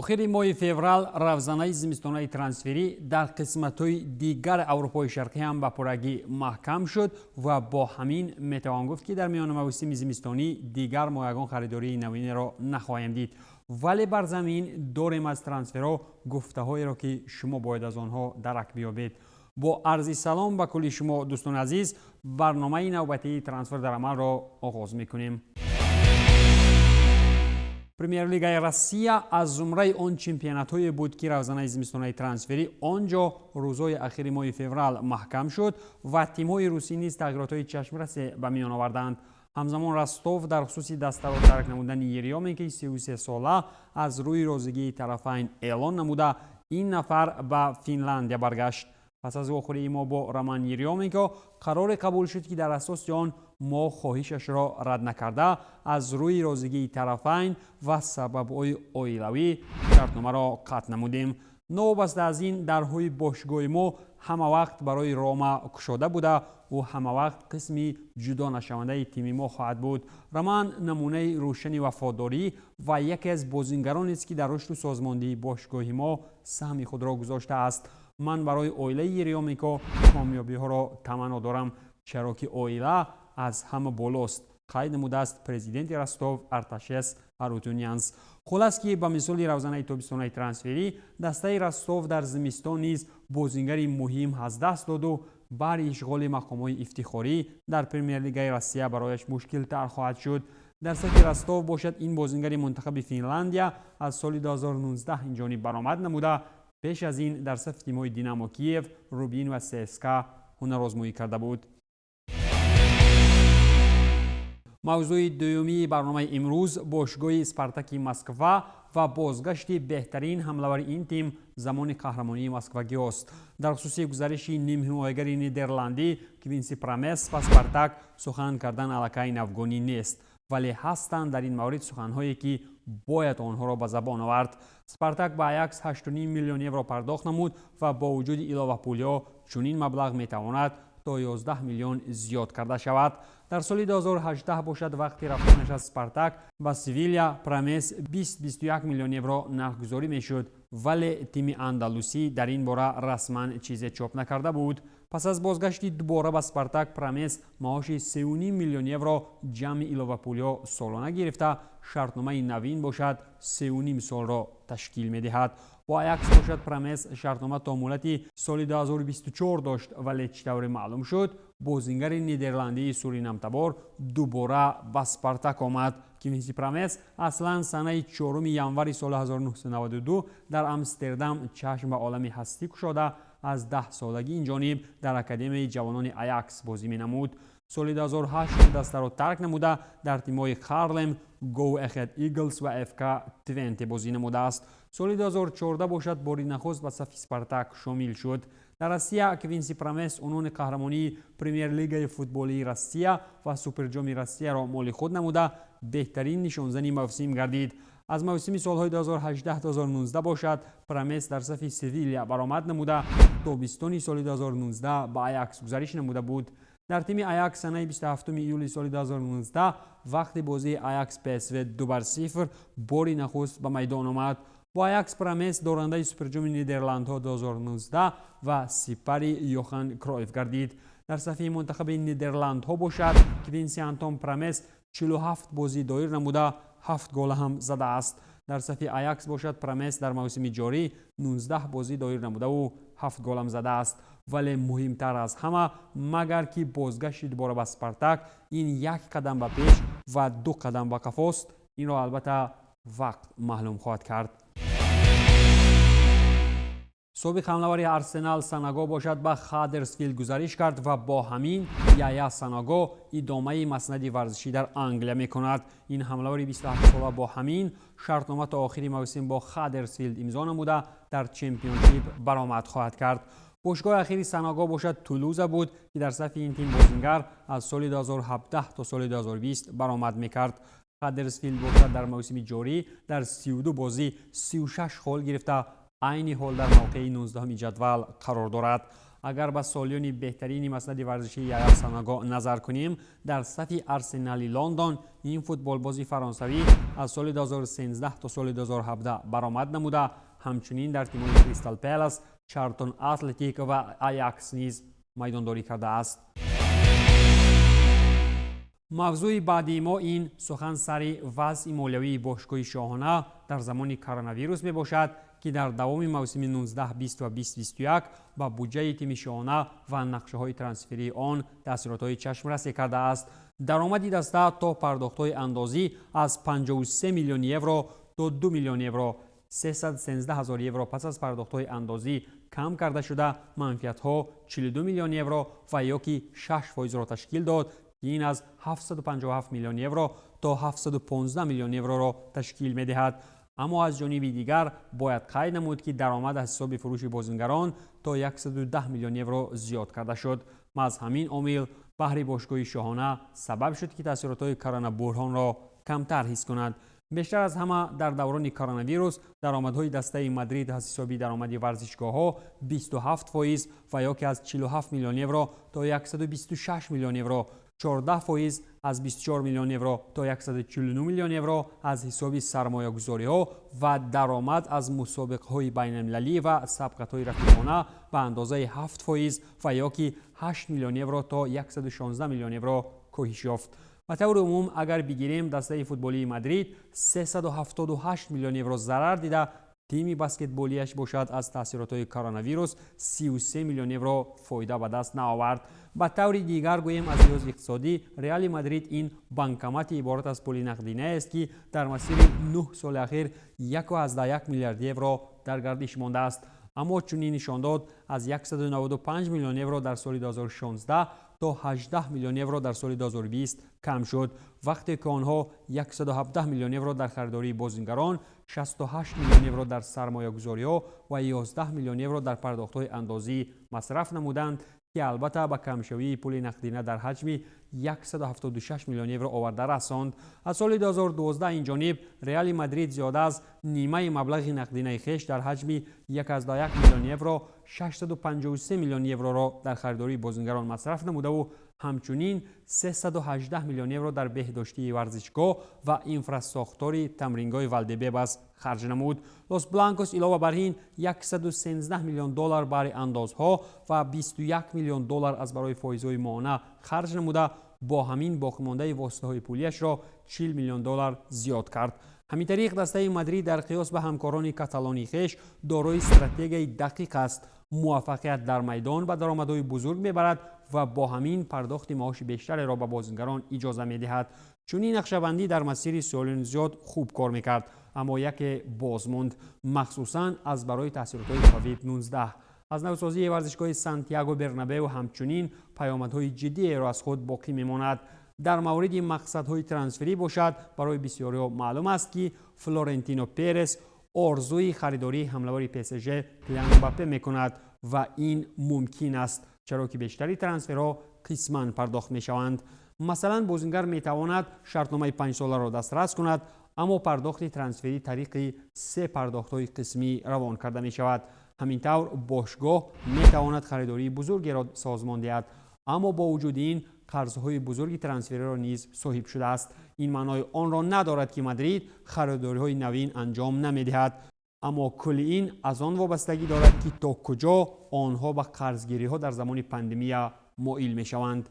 آخر ماه فوریه روزانه زمستان‌های ترانسفری در قسمت‌های دیگر اروپای شرقی هم به پرگی محکم شد و با همین میتوان گفت که در میان موسم زمستانی دیگر ما یگان خریداری نوین را نخواهیم دید. ولی بر زمین داریم از ترانسفرها گفته‌هایی را که شما باید از آنها درک بیابید. با عرض سلام به کل شما دوستان عزیز، برنامه نوبتی ترانسفر در عمل را آغاز می‌کنیم. پرمیر لیگ روسیه از زمره آن چمپیونات‌های بود که روزانه زمستان‌های ترانسفری آنجا روزهای اخیر ماه فوریه محکم شد و تیم‌های روسی نیز تغییرات‌های چشمرس به میان آوردند. همزمان رستوف در خصوص دسته را ترک نمودن یریومنکو 33 ساله از روی رازیگی طرفین اعلان نموده این نفر به فنلاندیا برگشت. پس از واخوری ما با رومان یریومنکو قرار قبول شد که در اساس آن ما خواهشش را رد نکرده از روی رازیگی طرفین و سبب‌های عائلوی شرطنامه را قطع نمودیم. نوبسته از این درهای باشگاه ما همه وقت برای روما گشوده بوده و همه وقت قسمی جدا نشونده تیم ما خواهد بود. رومان نمونه روشن وفاداری و یکی از بازیگرانی است که در رشد و سازماندهی باشگاه ما سهم خود را گذاشته است. من برای عائله یریومنکو کامیابی ها را تمنا دارم، چرا که عائله از همه بالاست. قید نموده است پرزیدنت رستوف ارتشس اروتونیانس. خلاص که به مثال روزانه تابستانی ترانسفری دسته رستوف در زمستان نیز بازیگری مهم از دست داد و برای اشغال مقام‌های افتخاری در پرمیر لیگ روسیه برایش مشکل تر خواهد شد. در سطح رستوف باشد این بازیگر منتخب فنلاندیا از سال 2019 این جانب برآمد نموده. پیش از این در صف تیم‌های دینامو کیف، روبین و سسکا هنرآزمایی کرده بود. موضوع دومی برنامه امروز باشگاه اسپارتاک مسکو و بازگشت بهترین حمله‌ور این تیم زمان قهرمانی مسکوگی است. در خصوص گزارش نیم حمایتگر نیدرلندی کوینسی پرامس و اسپارتاک سخن کردن علاقه افغانی نیست، ولی هستند در این مورد سخن‌هایی که باید آنها را به زبان آورد. اسپارتاک به آیاکس 8.5 میلیون یورو پرداخت نمود و با وجود علاوه پول‌ها چنین مبلغ میتواند تا 11 میلیون زیاد کرده شود. در سال 2018 باشد وقتی رفتنش از اسپارتاک به سویلیا پرامس 20-21 میلیون یورو نرخ‌گذاری میشد، ولی تیم اندلوسی در این باره رسما چیزی چاپ نکرده بود. پس از بازگشتی دوباره به اسپارتاک پرامس معاش 3.5 میلیون یورو جمع علاوه پول‌ها سالانه گرفته شرطنامه نوین باشد 3.5 سال را تشکیل می‌دهد. با آیاکس باشد پرامس شرطنامه تا مدت سال 2024 داشت، ولی چطور معلوم شد بازیگر نیدرلندی سورینام تبار دوباره به اسپارتاک آمد. کوینسی پرامس اصلا سنه 4 ینوری سال 1992 در امستردام چشم به عالم هستی گشوده از 10 سالگی این جانب در اکادمی جوانان آیاکس بازی می نمود. سال 2008 دسته را ترک نموده در تیم‌های هارلم، گو اخد ایگلز و افکا توینتی بازی نموده است. سال 2014 باشد باری نخست به صف اسپارتاک شامل شد. در روسیه کوینسی پرامس عنوان قهرمانی پرمیر لیگ فوتبالی روسیه و سوپر جام روسیه را مال خود نموده بهترین نشانزنی موسم گردید. از موسم سالهای 2018-2019 باشد پرامس در صف سویلیا برآمد نموده تابستان سال 2019 به آیاکس گزارش نموده بود. در تیم آیاکس سنه 27 ایول سال 2019 وقتی بازی آیاکس PSV 2-0 باری نخست به میدان آمد. با آیاکس پرامس دارنده سوپر جام نیدرلندها 2019 و سپری یوهان کرویف گردید. در صفحه منتخب نیدرلندها باشد کوینسی آنتون پرامس 47 بازی دایر نموده 7 گل هم زده است. در صفحه آیاکس باشد پرامس در موسم جاری 19 بازی دایر نموده و 7 گل هم زده است. ولی مهمتر از همه مگر که بازگشت دوباره به اسپارتاک این یک قدم به پیش و 2 قدم به کف است. این را البته وقت معلوم خواهد کرد. سابق حمله‌ور ارسنال ساناگو باشد به هادرسفیلد گزارش کرد و با همین یایا ساناگو ادامه مسند ورزشی در انگلیس می‌کند. این حمله‌ور 28 ساله با همین شرطنامه تا آخر موسم با هادرسفیلد امضا نموده در چمپیونشیپ برآمد خواهد کرد. باشگاه اخیری ساناگو باشد تولوز بود که در صف این تیم بازیگر از سال 2017 تا سال 2020 برآمد می‌کرد. هادرسفیلد باشد در موسم جاری در 32 بازی 36 گل گرفته عین حال در موقع 19 جدول قرار دارد. اگر به سالیان بهترین مسند ورزشی یایا سانگا نظر کنیم، در صف آرسنال لندن این فوتبال بازی فرانسوی از سال 2013 تا سال 2017 برآمد نموده، همچنین در تیم‌های کریستال پالاس، چارلتون اتلتیک و آیاکس نیز میدانداری کرده است. موضوع بعدی ما این سخن سر وضع مالیوی باشگاه شاهانه در زمان کرونا ویروس می باشد که در دوام موسم 19-20 و 20-21 با بودجه تیم شاهانه و نقشه های ترانسفری آن تاثیرات چشم رسی کرده است. درآمد دسته تا پرداخت های اندازی از 53 میلیون یورو تا 2 میلیون یورو 313 هزار یورو پس از پرداخت های اندازی کم کرده شده، منفیت ها 42 میلیون یورو و یکی 6% را تشکیل داد که این از 757 میلیون یورو تا 715 میلیون یورو را تشکیل می دهد. اما از جانب دیگر باید قید نمود که درآمد از حساب فروش بازیگران تا 110 میلیون یورو زیاد کرده شد. از همین عامل بهره باشگاه شاهانه سبب شد که تاثیرات کرونا بحران را کمتر حس کند. بیشتر از همه در دوران کرونا ویروس درآمدهای دسته مادرید از حساب درآمد ورزشگاه‌ها 27% و یکی از 47 میلیون یورو تا 126 میلیون یورو، 14% از 24 میلیون یورو تا 149 میلیون یورو از حساب سرمایه‌گذاری‌ها و درآمد از مسابقه‌های بین‌المللی و سبقت‌های رقیبانه به اندازه 7% و یکی 8 میلیون یورو تا 116 میلیون یورو کاهش یافت. به طور عموم اگر بگیریم دسته فوتبالی مادرید 378 میلیون یورو ضرر دیده، تیم بسکتبالیش باشد از تاثیرات کرونا ویروس 33 میلیون یورو فایده به دست نآورد. به طور دیگر گوییم از لحاظ اقتصادی رئال مادرید این بانکامت عبارت از پول نقدینه است که در مسیر 9 سال اخیر 1.1 میلیارد یورو در گردش مانده است. اما چنین نشان داد از 195 میلیون یورو در سال 2016 تا 18 میلیون یورو در سال 2020 کم شد، وقتی که آنها 117 میلیون یورو در خریداری بازیگران، 68 میلیون یورو در سرمایه‌گذاری‌ها و 11 میلیون یورو در پرداخت‌های اندازی مصرف نمودند که البته با کمشوی پول نقدینه در حجم 176 میلیون یورو آورده رساند. از سال 2012 این جانب رئال مادرید زیاده از نیمه مبلغ نقدینه خویش در حجم 1.1 میلیون یورو 653 میلیون یورو را در خریداری بازیگران مصرف نموده و همچنین 318 میلیون یورو در بهداشتی ورزشگاه و انفراستراکچور تمرینگاه والدبباس خرج نمود. لوس بلانکوس علاوه بر این 113 میلیون دلار برای اندازها و 21 میلیون دلار از برای فایزهای ماهانه خرج نموده، با همین باقیمانده واسطه‌های پولیش را 40 میلیون دلار زیاد کرد. همین طریق دسته مادرید در قیاس به همکاران کاتالانی خویش دارای استراتژی دقیق است، موفقیت در میدان به درآمدهای بزرگ میبرد و با همین پرداخت معاش بیشتری را به بازیگران اجازه میدهد. چون این نقشه‌بندی در مسیر سالان زیاد خوب کار میکرد، اما یک بازماند مخصوصاً از برای تاثیرات کووید 19 از نوسازی ورزشگاه سانتیاگو برنابئو همچنین پیامدهای جدی را از خود باقی میماند. در مورد مقصدهای ترانسفری باشد، برای بسیاری معلوم است که فلورنتینو پرز آرزوی خریداری حمله‌ور پی اس ژی کیلیان امباپه میکند و این ممکن است چرا که بیشتری ترانسفرها قسماً پرداخت میشوند. مثلا بازیگر میتواند شرطنامه 5 ساله را دسترس کند، اما پرداخت ترانسفری طریق 3 پرداخت‌های قسمی روان کرده می شود. همینطور باشگاه میتواند خریداری بزرگی را سازمان دهد، اما با وجود این قرضهای بزرگی ترانسفری را نیز صاحب شده است. این معنای آن را ندارد که مادرید خریداری‌های نوین انجام نمیدهد، اما کل این از آن وابستگی دارد که تا کجا آنها به قرضگیری‌ها در زمان پاندمی مائل میشوند.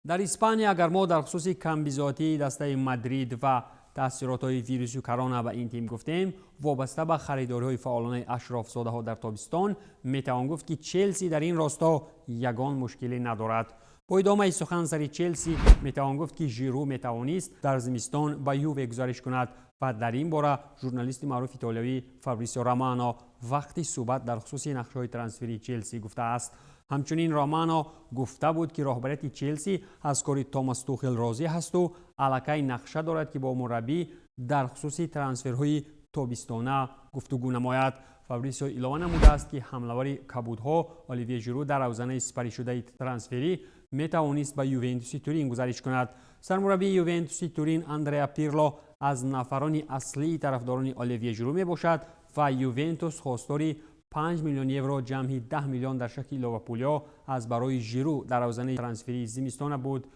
در اسپانیا اگر ما در خصوص کمبیزاتی دسته مادرید و تاثیرات ویروس کرونا و این تیم گفتیم، وابسته به خریداری‌های فعالان اشراف‌زاده‌ها در تابستان میتوان گفت که چلسی در این راستا یگان مشکلی ندارد. با ادامه سخن سر چلسی میتوان گفت که ژیرو میتوانست در زمستان به یووه گزارش کند و در این باره ژورنالیست معروف ایتالیایی فابریسیو رومانو وقتی صحبت در خصوص نقشه‌های ترانسفری چلسی گفته است. همچنین رومانو گفته بود که رهبریت چلسی از کار توماس توخل راضی است و علاقه نقشه دارد که با مربی در خصوص ترانسفرهای تابستانه گفتگو نماید. فابریسیو علاوه نموده است که حمله‌ور کبودها اولیویه ژیرو در اوزان سپری شده ترانسفری میتوانست به یوونتوس تورین گزارش کند. سرمربی یوونتوس تورین اندریا پیرلو از نفران اصلی طرفداران اولیویه ژیرو میباشد و یوونتوس خواستار 5 میلیون یورو جمعی 10 میلیون در شکل لیورپولیا از برای ژیرو در اوزان ترانسفری زمستان بود،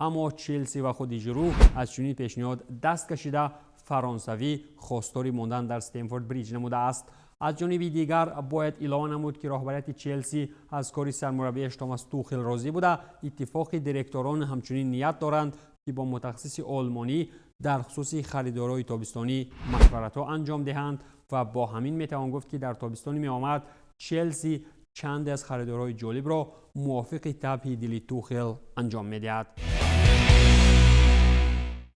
اما چلسی و خود ژیرو از چنین پیشنهاد دست کشیده فرانسوی خواستار ماندن در استنفورد بریج نموده است. از جانب دیگر باید اعلام نمود که رهبریت چلسی از کار سرمربیش توماس توخل راضی بوده. اتفاق دیرکتوران همچنین نیت دارند که با متخصص آلمانی در خصوص خریدارای تابستانی مشورت‌ها انجام دهند و با همین میتوان گفت که در تابستان میآمد چلسی چند از خریدارای جالب را موافق طبع دل توخل انجام میدهد.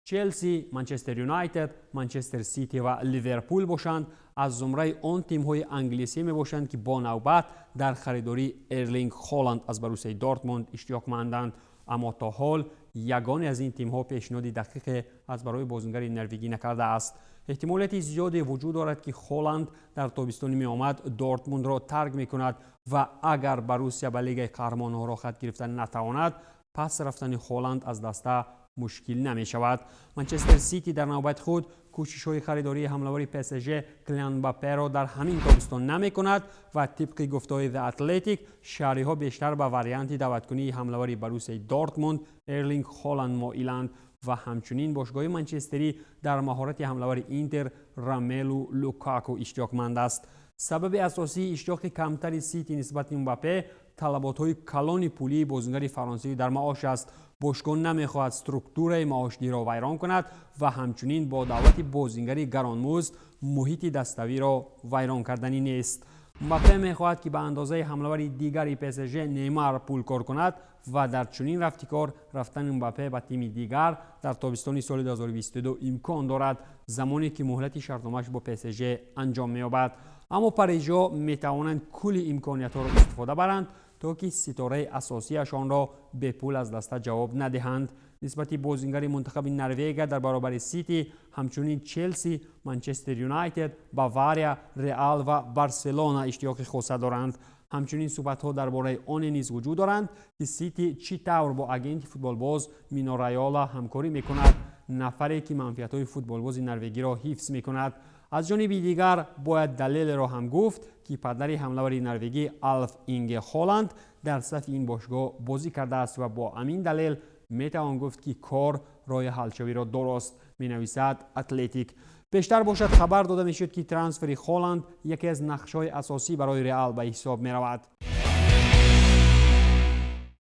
چلسی، منچستر یونایتد، منچستر سیتی و لیورپول باشند از زمره آن تیم‌های انگلیسی میباشند که با نوبت در خریداری ارلینگ هالند از بروسیا دورتموند اشتیاقمندند، اما تا حال یگانه از این تیم‌ها پیشنهاد دقیق از برای بازیگر نروژی نکرده است. احتمالیت زیادی وجود دارد که هالند در تابستان میآمد دورتموند را ترک میکند و اگر بروسیا به لیگ قهرمانان را خط گرفتن نتواند، پس رفتن هالند از دسته مشکل نمی شود. منچستر سیتی در نوبت خود کوشش های خریداری حمله‌ور پی اس ژی کیلیان امباپه را در همین تابستان نمی کند و طبق گفته‌های د اتلتیک شهری ها بیشتر به واریانت دعوتکنی حمله‌ور بروسیا دورتموند ارلینگ هالند مایلند و همچنین باشگاه منچستری در مهارت حمله‌ور اینتر راملو لوکاکو اشتیاقمند است. سبب اساسی اشتیاق کمتر سیتی نسبت به امباپه طلبات‌های کلان پولی بازیگر فرانسوی در معاش است. باشگاه نمیخواهد سترکتور معاشی را ویران کند و همچنین با دعوت بازیگری گرانمزد محیط دستاوی را ویران کردنی نیست. امباپه میخواهد که به اندازه حمله‌ور دیگری پی اس ژی نیمار پول کار کند و در چنین رفتار رفتن امباپه به تیم دیگر در تابستان سال 2022 امکان دارد، زمانی که مهلت شرطنامه‌اش با پی اس ژی انجام می‌یابد. اما پاریژا میتوانند کل امکانیت‌ها را استفاده برند تا که ستاره اساسیشان را به پول از دست جواب ندهند. نسبت بازیگر منتخب نروژ در برابر سیتی، همچنین چلسی، منچستر یونایتد، باواریا، رئال و بارسلونا اشتیاق خاص دارند. همچنین صحبت‌ها درباره آن نیز وجود دارند که سیتی چی طور با اگنت فوتبالباز مینو رایولا همکاری میکند، نفری که منفعت‌های فوتبالباز نروژی را حفظ میکند. از جانب دیگر باید دلیل را هم گفت که پدر حمله‌ور نروژی آلف اینگ هالند در صف این باشگاه بازی کرده است و با همین دلیل میتوان گفت که کار راه حل‌شوی را درست مینویسد اتلتیک. بیشتر باشد خبر داده میشد که ترانسفر هالند یکی از نقش‌های اساسی برای رئال به حساب میرود.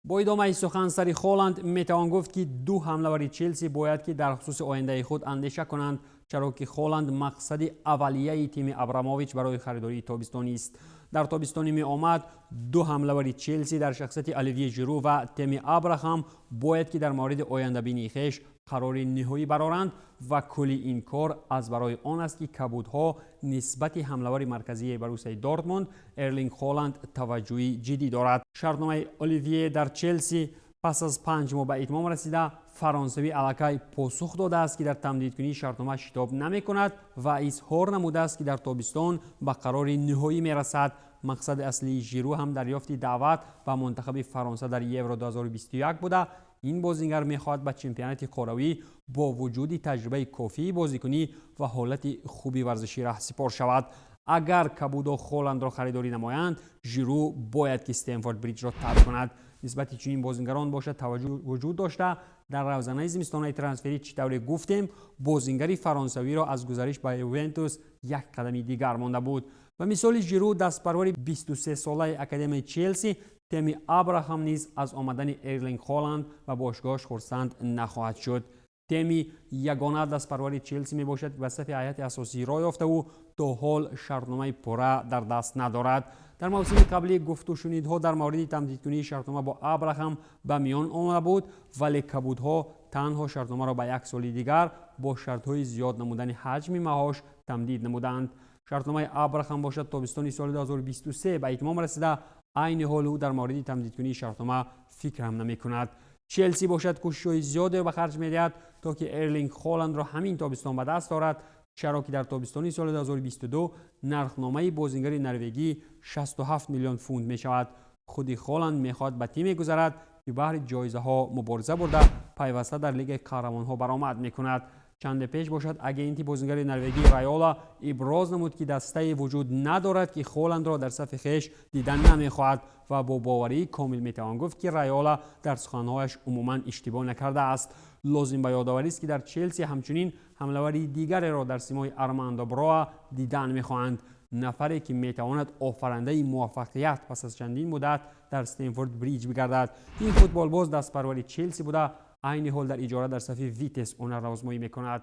با ادامه سخن سر هالند میتوان گفت که دو حمله‌ور چلسی باید که در خصوص آینده خود اندیشه کنند، چرا که هالند مقصد اولیه تیم ابراموویچ برای خریداری تابستانی است. در تابستانی می آمد دو حمله‌ور چلسی در شخصیت اولیویه ژیرو و تمی ابراهام باید که در مورد آینده بینی خویش قرار نهایی برآورند و کل این کار از برای آن است که کبودها نسبت حمله‌ور مرکزی بروسیا دورتموند ارلینگ هالند توجهی جدی دارد. شرطنامه اولیویه در چلسی پس از 5 ماه به اتمام رسیده، فرانسوی الکی پاسخ داده است که در تمدیدکنی شرطنامه شتاب نمی کند و اظهار نموده است که در تابستان به قرار نهایی می رسد. مقصد اصلی ژیرو هم دریافت دعوت به منتخب فرانسه در یورو 2021 بوده. این بازیگر می‌خواهد به چمپیونات قهرمانی با وجود تجربه کافی بازیکنی و حالت خوبی ورزشی رهسپار شود. اگر کبودو هالند را خریداری نمایند، ژیرو باید که استنفورد بریج را ترک کند. نسبت چنین بازیگران باشد توجه وجود داشته. در روزنامه زمستانه ترانسفری چطور گفتیم بازیگری فرانسوی را از گزارش به یوونتوس یک قدمی دیگر مانده بود. و مثال ژیرو دستپرور 23 ساله اکادمی چلسی تمی ابراهام نیز از آمدن ارلینگ هالند و باشگاهش خرسند نخواهد شد. تمی یگانه دستپرور چلسی می باشد و صف هیئت اساسی راه یافته و تا حال شرطنامه پوره در دست ندارد. در موسم قبلی گفت و شنیدها در مورد تمدیدکنی شرطنامه با ابراهام به میان آمده بود، ولی کبودها تنها شرطنامه را به یک سال دیگر با شرط‌های زیاد نمودن حجم معاش تمدید نمودند. شرطنامه ابراهام باشد تابستان سال 2023 به اتمام رسیده، عین حال او در مورد تمدیدکنی شرطنامه فکر هم نمی کند. چلسی باشد کوشش‌های زیادی به خرج می‌دهد تا که ارلینگ هالند را همین تابستان به دست آورد، چرا که در تابستان سال 2022 نرخنامه بازیگر نروژی 67 میلیون پوند می شود. خود هالند می‌خواهد به تیمی گذرد که بهر جایزه‌ها مبارزه برده پیوسته در لیگ قهرمان‌ها برآمد می‌کند. چند پیش باشد اگنتی بازیگر نروژی رایولا ابراز نمود که دسته وجود ندارد که هالند را در صف خویش دیدن نمیخواهد و با باوری کامل میتوان گفت که رایولا در سخنهایش عموما اشتباه نکرده است. لازم به یادآوری است که در چلسی همچنین حمله‌آوری دیگری را در سیمای آرماندو براوا دیدن میخواهند، نفری که میتواند آفرینده موفقیت پس از چندین مدت در استنفورد بریج بگردد. این فوتبالباز دستپرور چلسی بوده، عین حال در اجاره در صف ویتس هنرآزمایی میکند.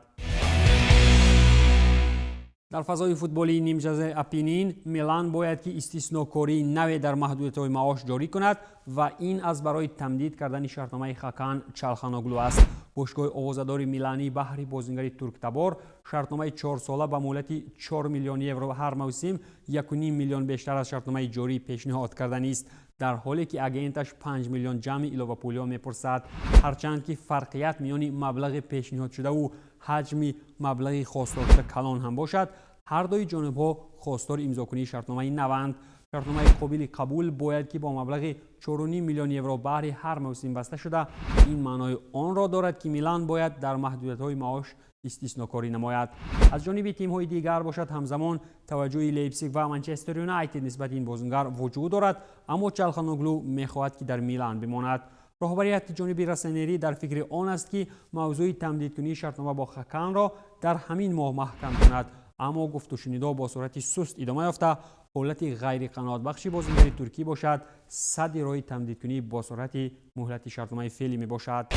در فضای فوتبالی نیمجزیره اپنین میلان باید که استثناکاری نوی در محدودیت‌های معاش جاری کند و این از برای تمدید کردن شرطنامه خاکان چالخانوغلو است. باشگاه آوازه‌دار میلانی بهر بازیگر ترک‌تبار شرطنامه 4 ساله به مولتی 4 میلیون یورو هر موسم 1.5 میلیون بیشتر از شرطنامه جاری پیشنهاد کردن است، در حالی که اگنتش 5 میلیون جمع علاوه پولی میپرسد، هرچند که فرقیت میان مبلغ پیشنهاد شده و حجم مبلغ خواستار شده کلان هم باشد، هر دوی جانب‌ها خواستار امضاکنی شرطنامه نوند. شرطنامه قابل قبول باید که با مبلغ 4.5 میلیون یورو بهر هر موسم بسته شده. این معنای آن را دارد که میلان باید در محدودیت‌های معاش استثناکاری نماید. از جانب تیم‌های دیگر باشد همزمان توجه لیپزیگ و منچستر یونایتد نسبت این بازیگر وجود دارد، اما چالخانوغلو می‌خواهد که در میلان بماند. رهبریت جانب رسانه‌ای در فکر آن است که موضوع تمدیدکنی شرطنامه با خاکان را در همین ماه محکم کند، اما گفت و شنیدها با صورت سست ادامه یافته. حالت غیر قناعت بخشی بازیگر ترکی باشد صد رای تمدیدکنی با صورت مهلت شرطنامه فعلی می باشد.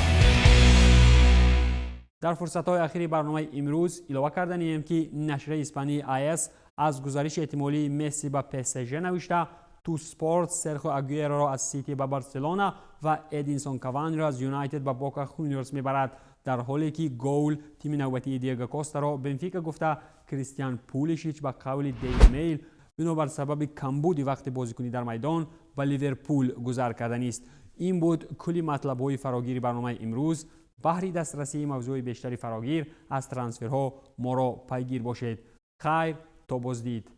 در فرصت‌های اخیر برنامه امروز علاوه کردنیم که نشر اسپانی آیس از گزارش احتمالی مسی به PSG نوشته، تو سپورت سرخو اگویرو را از سیتی به بارسلونا و ادینسون کاوانی را از یونایتد به بوکا جونیورز میبرد، در حالی که گول تیم نوبتی دیگو کوستا را بنفیکا گفته کریستیان پولیشیچ به قول دیلی میل بنابر سبب کمبود وقت بازیکنی در میدان به لیورپول گذر کردن است. این بود کلی مطلب‌های فراگیر برنامه امروز. بهر دسترسی موضوع بیشتری فراگیر از ترانسفرها ما را پیگیر باشید. خیر تا بازدید.